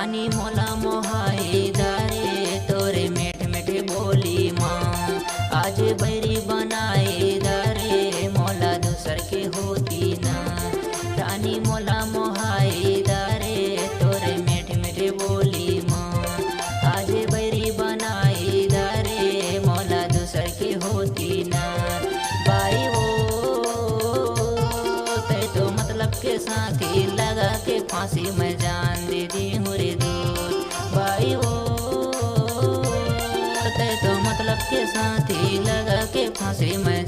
रानी मोला मोहाई दारे तोरे मेठ मेठ बोली माँ। आज बैरी बनाए दारे मोला दूसर के होती ना। रानी मोला मोहाई दारे तोरे मेठ मेठ बोली माँ। आज बैरी बनाई दारे मोला दूसर के होती ना। बाई वो तै तो मतलब के साथी लगा के फांसी मैं जान दे दी हूँ रे दूर। बाई वो तै तो मतलब के साथी लगा के फांसी मैं